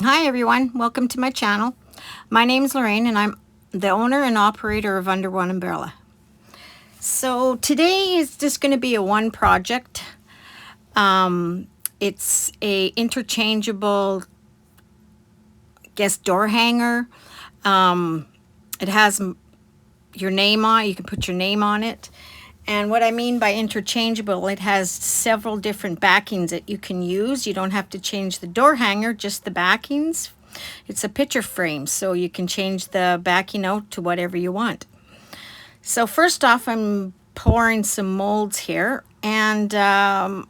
Hi everyone, welcome to my channel. My name is Lorraine and I'm the owner and operator of Under One Umbrella. So today is just going to be a one project. It's a interchangeable guest door hanger. It has your name on it. You can put your name on it. And what I mean by interchangeable, it has several different backings that you can use. You don't have to change the door hanger, just the backings. It's a picture frame, so you can change the backing out to whatever you want. So first off, I'm pouring some molds here, and I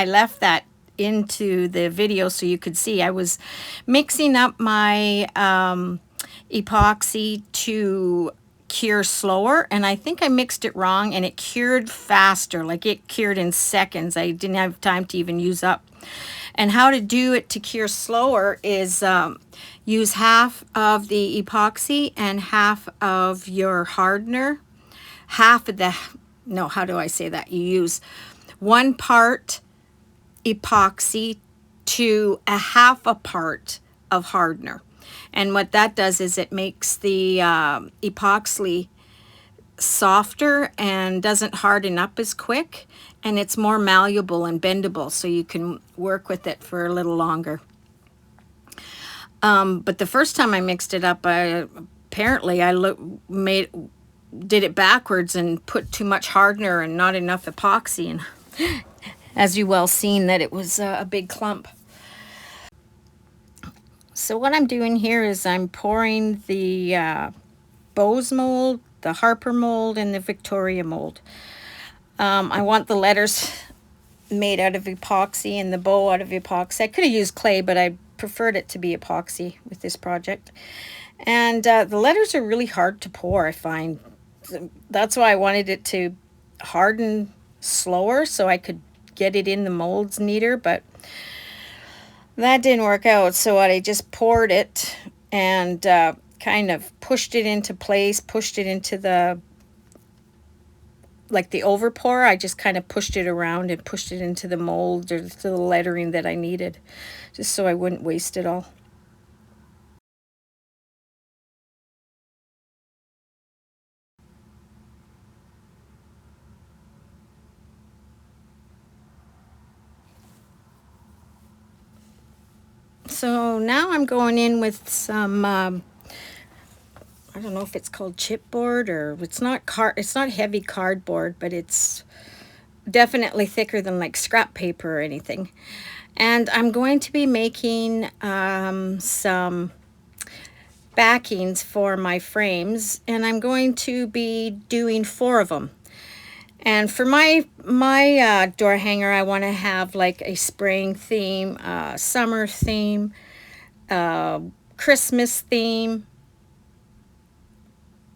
left that into the video so you could see. I was mixing up my epoxy to cure slower, and I think I mixed it wrong and it cured faster. Like, it cured in seconds. I didn't have time to even use up. And how to do it to cure slower is use half of the epoxy and half of your hardener. Half of the, no, how do I say that? You use 1 part epoxy to a half a part of hardener. And what that does is it makes the epoxy softer and doesn't harden up as quick, and it's more malleable and bendable, so you can work with it for a little longer. But the first time I mixed it up, apparently I did it backwards and put too much hardener and not enough epoxy, and as you well seen, that it was a big clump. So what I'm doing here is I'm pouring the Bose mold, the Harper mold, and the Victoria mold. I want the letters made out of epoxy and the bow out of epoxy. I could have used clay, but I preferred it to be epoxy with this project. And the letters are really hard to pour, I find. That's why I wanted it to harden slower so I could get it in the molds neater, but that didn't work out. So I just poured it and kind of pushed it into place, pushed it into the, like the over pour. I just kind of pushed it around and pushed it into the mold or to the lettering that I needed, just so I wouldn't waste it all. So now I'm going in with some I don't know if it's called chipboard, or it's not heavy cardboard, but it's definitely thicker than like scrap paper or anything. And I'm going to be making some backings for my frames, and I'm going to be doing 4 of them. And for my door hanger, I want to have like a spring theme, summer theme, Christmas theme.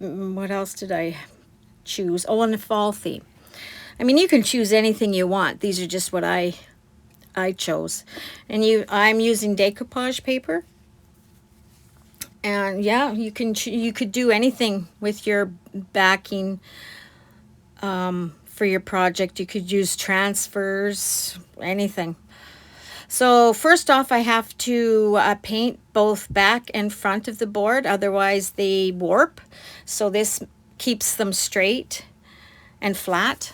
What else did I choose? Oh, and the fall theme. I mean, you can choose anything you want. These are just what I chose. And I'm using decoupage paper. And yeah, you could do anything with your backing for your project. You could use transfers, anything. So first off, I have to paint both back and front of the board, otherwise they warp. So this keeps them straight and flat.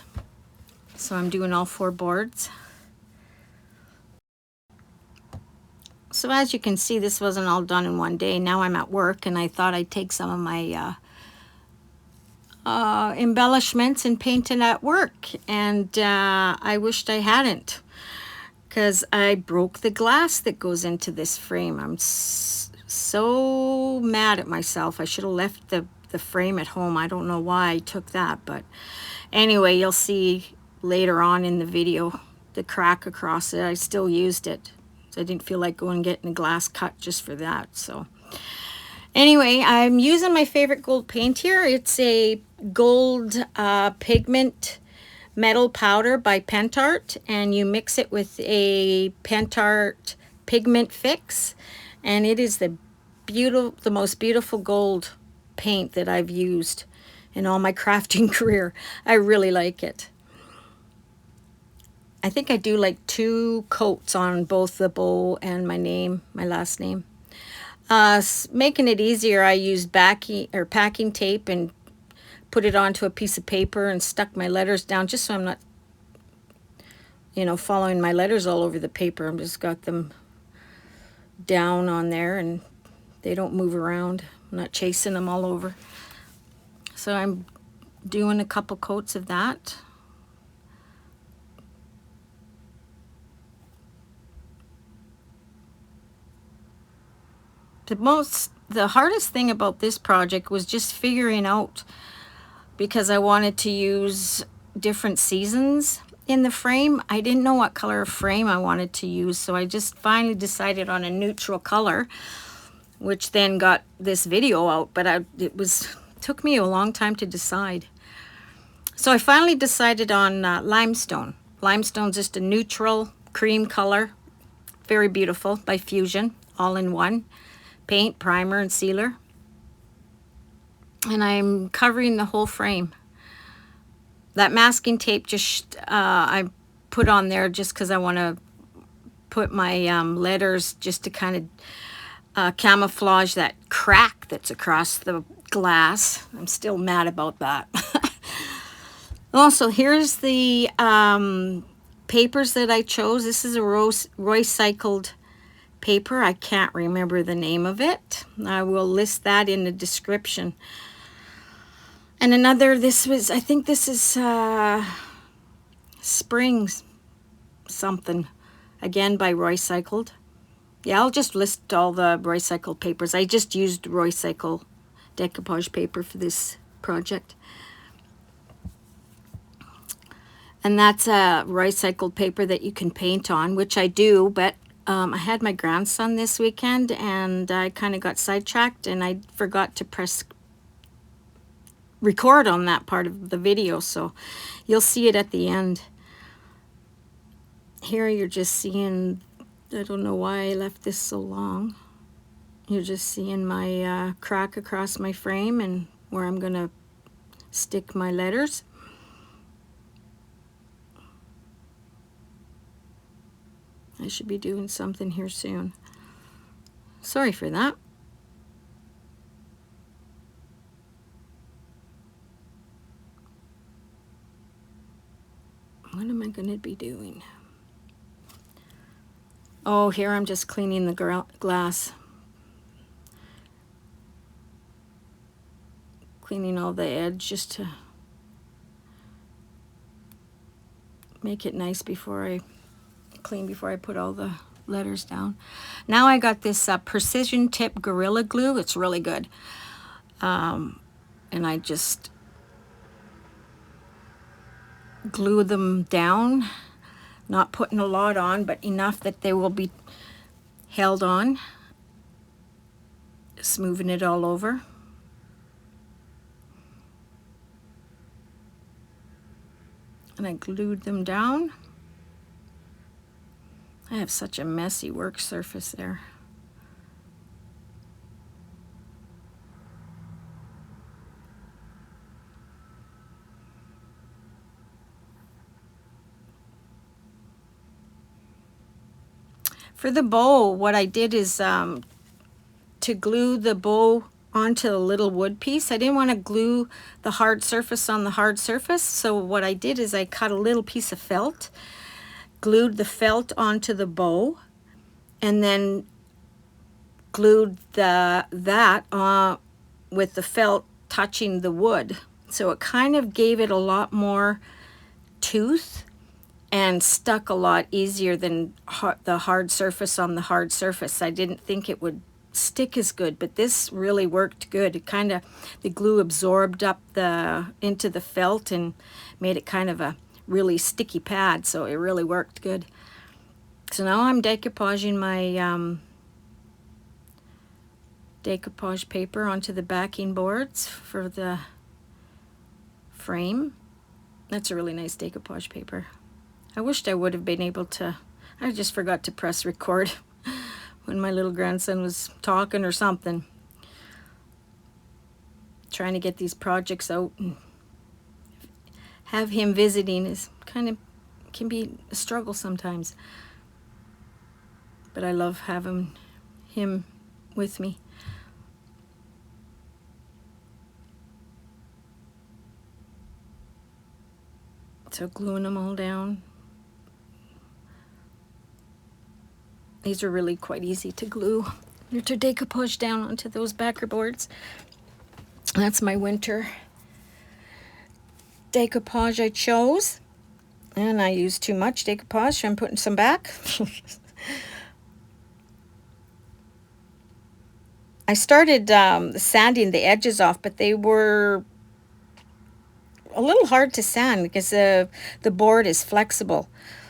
So I'm doing all 4 boards. So as you can see, this wasn't all done in one day. Now I'm at work, and I thought I'd take some of my embellishments and paint it at work. And I wished I hadn't, because I broke the glass that goes into this frame. I'm so mad at myself. I should have left the frame at home. I don't know why I took that, but anyway, you'll see later on in the video the crack across it. I still used it. So I didn't feel like going and getting a glass cut just for that. So anyway, I'm using my favorite gold paint here. It's a gold pigment metal powder by Pentart, and you mix it with a Pentart pigment fix, and it is the most beautiful gold paint that I've used in all my crafting career. I really like it. I think I do like 2 coats on both the bow and my name, my last name. Making it easier, I used packing tape and put it onto a piece of paper and stuck my letters down just so I'm not, you know, following my letters all over the paper. I've just got them down on there and they don't move around. I'm not chasing them all over. So I'm doing a couple coats of that. The hardest thing about this project was just figuring out, because I wanted to use different seasons in the frame. I didn't know what color of frame I wanted to use, so I just finally decided on a neutral color, which then got this video out, but it took me a long time to decide. So I finally decided on limestone. Limestone's just a neutral cream color, very beautiful, by Fusion, all in one. Paint, primer, and sealer. And I'm covering the whole frame. That masking tape just I put on there just because I want to put my letters just to kind of camouflage that crack that's across the glass. I'm still mad about that. Also, here's the papers that I chose. This is a recycled paper. I can't remember the name of it. I will list that in the description. And another, I think this is Springs something, again by Roycycled. Yeah, I'll just list all the recycled papers. I just used Roycycle decoupage paper for this project. And that's a recycled paper that you can paint on, which I do, but I had my grandson this weekend and I kind of got sidetracked and I forgot to press record on that part of the video, so you'll see it at the end. Here you're just seeing, I don't know why I left this so long. You're just seeing my crack across my frame and where I'm gonna stick my letters. I should be doing something here soon. Sorry for that. What am I going to be doing? Oh, here I'm just cleaning the glass. Cleaning all the edge just to make it nice before I put all the letters down. Now I got this precision tip Gorilla Glue. It's really good. And I just glue them down, not putting a lot on, but enough that they will be held on. Just moving it all over. And I glued them down. I have such a messy work surface there. For the bow, what I did is to glue the bow onto a little wood piece. I didn't want to glue the hard surface on the hard surface, so what I did is I cut a little piece of felt, glued the felt onto the bow, and then glued that with the felt touching the wood. So it kind of gave it a lot more tooth and stuck a lot easier than the hard surface on the hard surface. I didn't think it would stick as good, but this really worked good. It kind of, the glue absorbed up into the felt and made it kind of a really sticky pad, so it really worked good. So now I'm decoupaging my decoupage paper onto the backing boards for the frame. That's a really nice decoupage paper. I wished I would have been able to, I just forgot to press record when my little grandson was talking or something. Trying to get these projects out and have him visiting is kind of can be a struggle sometimes. But I love having him with me. So gluing them all down. These are really quite easy to glue or to decoupage down onto those backer boards. That's my winter decoupage I chose. And I used too much decoupage, so I'm putting some back. I started sanding the edges off, but they were a little hard to sand because the board is flexible.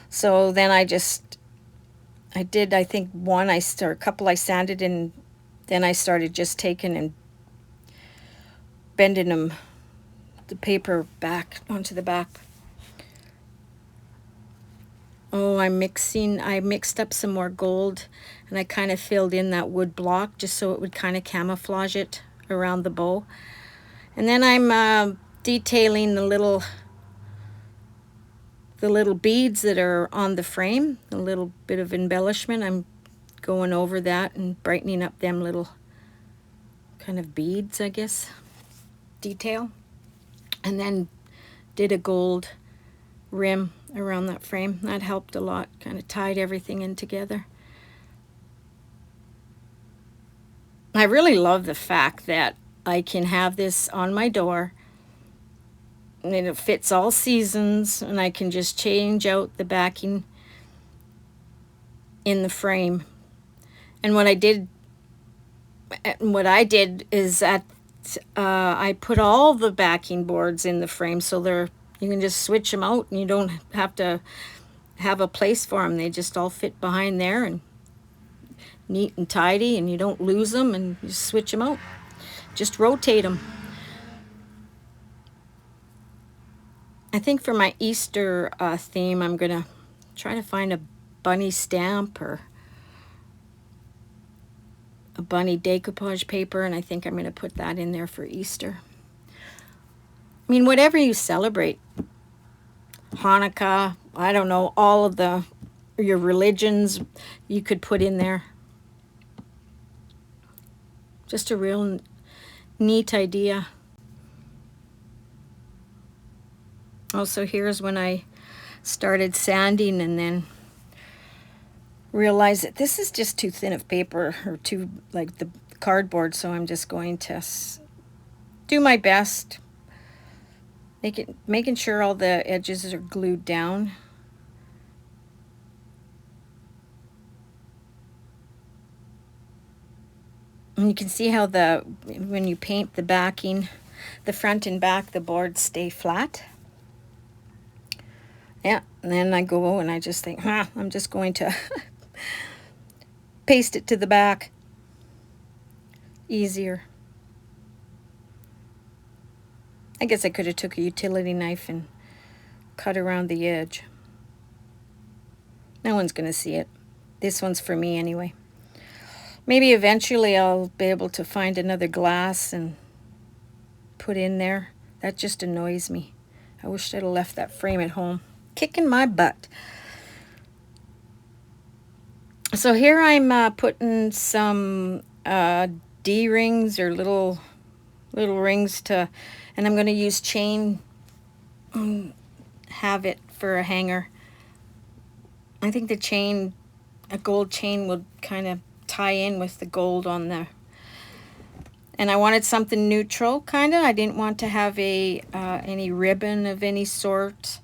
So then I did, I think a couple I sanded, and then I started just taking and bending them, the paper back onto the back. Oh, I mixed up some more gold, and I kind of filled in that wood block just so it would kind of camouflage it around the bow. And then I'm detailing the little beads that are on the frame, a little bit of embellishment. I'm going over that and brightening up them little kind of beads, I guess, detail. And then did a gold rim around that frame. That helped a lot, kind of tied everything in together. I really love the fact that I can have this on my door and it fits all seasons, and I can just change out the backing in the frame. And what I did is that I put all the backing boards in the frame, so you can just switch them out and you don't have to have a place for them. They just all fit behind there and neat and tidy, and you don't lose them, and you just switch them out. Just rotate them. I think for my Easter theme, I'm going to try to find a bunny stamp or a bunny decoupage paper, and I think I'm going to put that in there for Easter. I mean, whatever you celebrate, Hanukkah, I don't know, all of your religions you could put in there. Just a real neat idea. Also, here's when I started sanding and then realized that this is just too thin of paper, or too like the cardboard, so I'm just going to do my best, making sure all the edges are glued down. And you can see how when you paint the backing, the front and back, the boards stay flat. Yeah, and then I go and I just think, I'm just going to paste it to the back. Easier. I guess I could have took a utility knife and cut around the edge. No one's going to see it. This one's for me anyway. Maybe eventually I'll be able to find another glass and put in there. That just annoys me. I wish I'd have left that frame at home. Kicking my butt. So here I'm putting some D-rings or little rings and I'm going to use chain, have it for a hanger. I think a gold chain would kind of tie in with the gold on there. And I wanted something neutral, kind of. I didn't want to have any ribbon of any sort.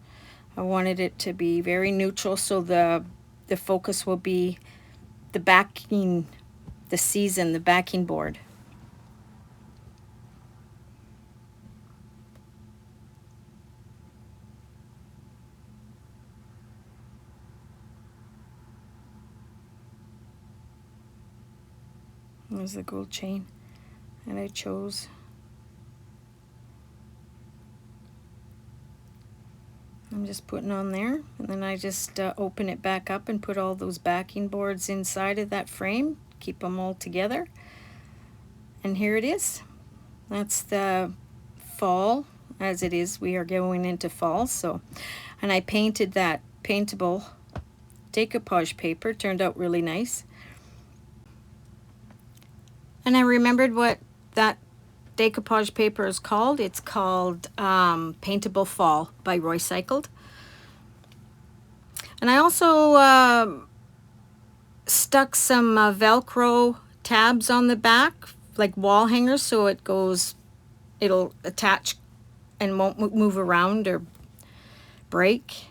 I wanted it to be very neutral, so the focus will be the backing, the backing board. There's the gold chain that I chose. I'm just putting on there, and then I just open it back up and put all those backing boards inside of that frame, keep them all together. And here it is. That's the fall, as it is. We are going into fall, so, and I painted that paintable decoupage paper. Turned out really nice. And I remembered what that decoupage paper is called. It's called Paintable Fall by Roycycled. And I also stuck some Velcro tabs on the back, like wall hangers, so it'll attach and won't move around or break.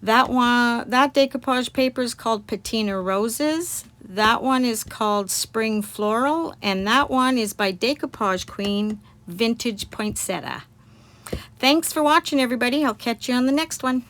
That decoupage paper is called Patina Roses. That one is called Spring Floral, and that one is by Decoupage Queen Vintage Poinsettia. Thanks for watching, everybody. I'll catch you on the next one.